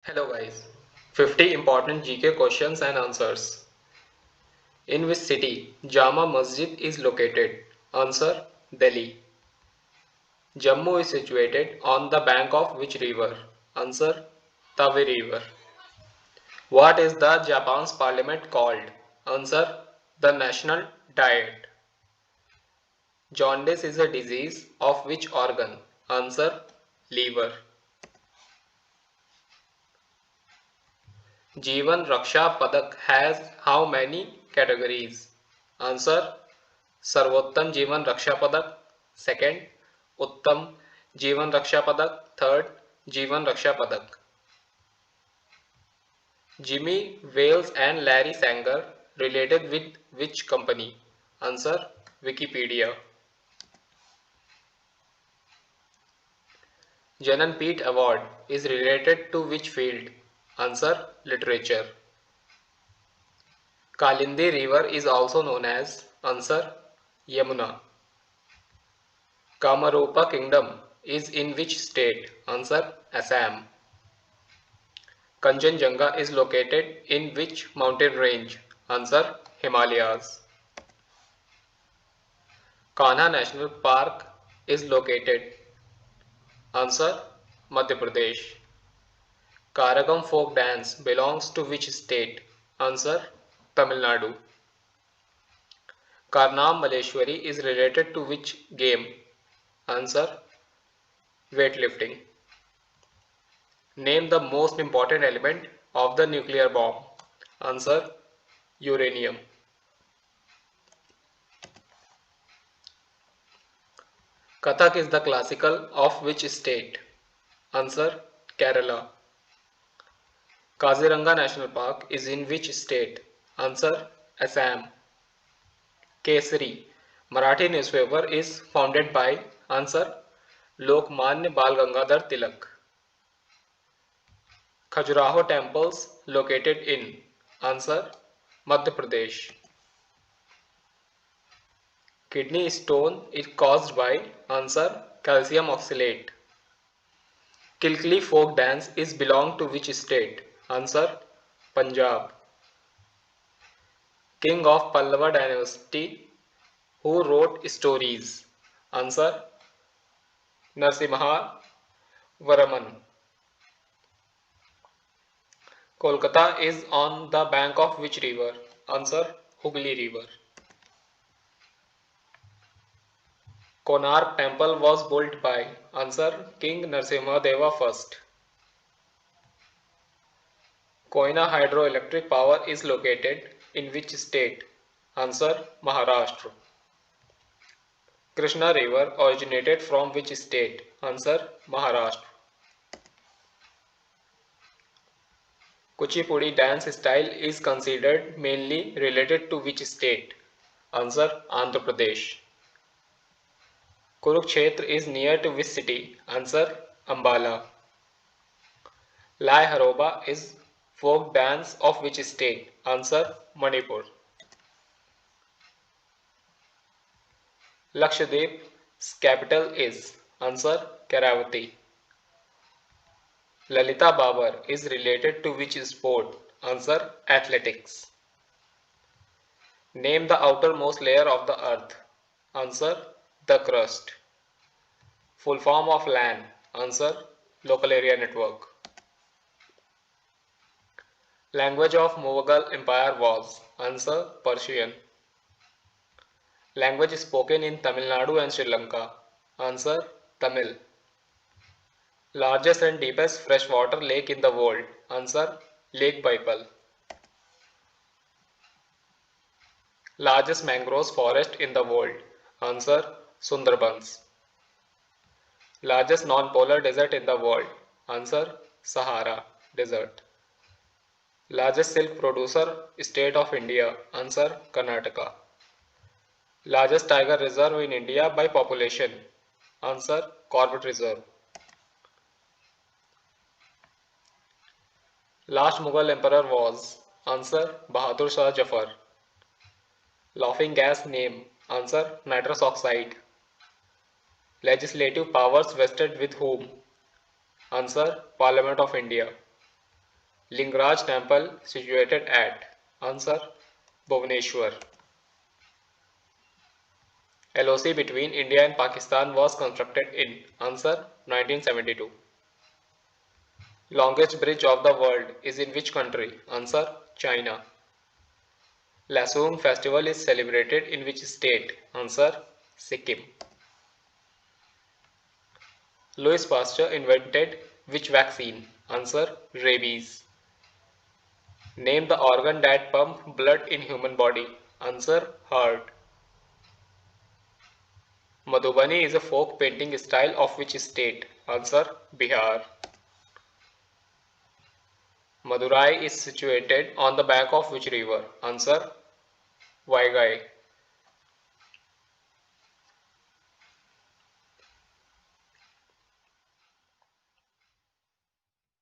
Hello guys. 50 important GK questions and answers. In which city Jama Masjid is located? Answer: Delhi. Jammu is situated on the bank of which river? Answer: Tavi River. What is the Japan's parliament called? Answer: the National Diet. Jaundice is a disease of which organ? Answer: liver. Jeevan Raksha Padak has how many categories? Answer: Sarvottam Jeevan Raksha Padak, second, Uttam Jeevan Raksha Padak, third, Jeevan Raksha Padak. Jimmy Wales and Larry Sanger related with which company? Answer: Wikipedia. Jananpeet Award is related to which field? Answer: Literature. Kalindi River is also known as? Answer: Yamuna. Kamarupa Kingdom is in which state? Answer: Assam. Kanchenjunga is located in which mountain range? Answer: Himalayas. Kanha National Park is located? Answer: Madhya Pradesh. Karagam folk dance belongs to which state? Answer: Tamil Nadu. Karnam Malleshwari is related to which game? Answer: weightlifting. Name the most important element of the nuclear bomb. Answer: uranium. Kathak is the classical of which state? Answer: Kerala. Kaziranga National Park is in which state? Answer: Assam. Kesari Marathi newspaper is founded by? Answer: Lokmanya Bal Gangadhar Tilak. Khajuraho temples located in? Answer: Madhya Pradesh. Kidney stone is caused by? Answer: calcium oxalate. Kilkili folk dance is belong to which state? Answer: Punjab. King of Pallava dynasty who wrote stories? Answer: Narasimha Varman. Kolkata is on the bank of which river? Answer: Hooghly River. Konark temple was built by? Answer: King Narasimha Deva first. Koyna hydroelectric power is located in which state? Answer: Maharashtra. Krishna river originated from which state? Answer: Maharashtra. Kuchipudi dance style is considered mainly related to which state? Answer: Andhra Pradesh. Kurukshetra is near to which city? Answer: Ambala. Lai Haroba is folk dance of which state? Answer: Manipur. Lakshadweep's capital is? Answer: Karavati. Lalita Babar is related to which sport? Answer: athletics. Name the outermost layer of the earth. Answer: the crust. Full form of LAN. Answer: local area network. Language of Mughal Empire was? Answer: Persian. Language spoken in Tamil Nadu and Sri Lanka? Answer: Tamil. Largest and deepest freshwater lake in the world? Answer: Lake Baikal. Largest mangroves forest in the world? Answer: Sundarbans. Largest non-polar desert in the world? Answer: Sahara Desert. Largest silk producer state of India? Answer: Karnataka. Largest tiger reserve in India by population? Answer: Corbett Reserve. Last Mughal emperor was? Answer: Bahadur Shah Jafar. Laughing gas name? Answer: nitrous oxide. Legislative powers vested with whom? Answer: Parliament of India. Lingaraj temple situated at? Answer, Bhubaneswar. LOC between India and Pakistan was constructed in? Answer, 1972. Longest bridge of the world is in which country? Answer, China. Lasung festival is celebrated in which state? Answer, Sikkim. Louis Pasteur invented which vaccine? Answer, rabies. Name the organ that pumps blood in human body. Answer, heart. Madhubani is a folk painting style of which state? Answer, Bihar. Madurai is situated on the bank of which river? Answer, Vaigai.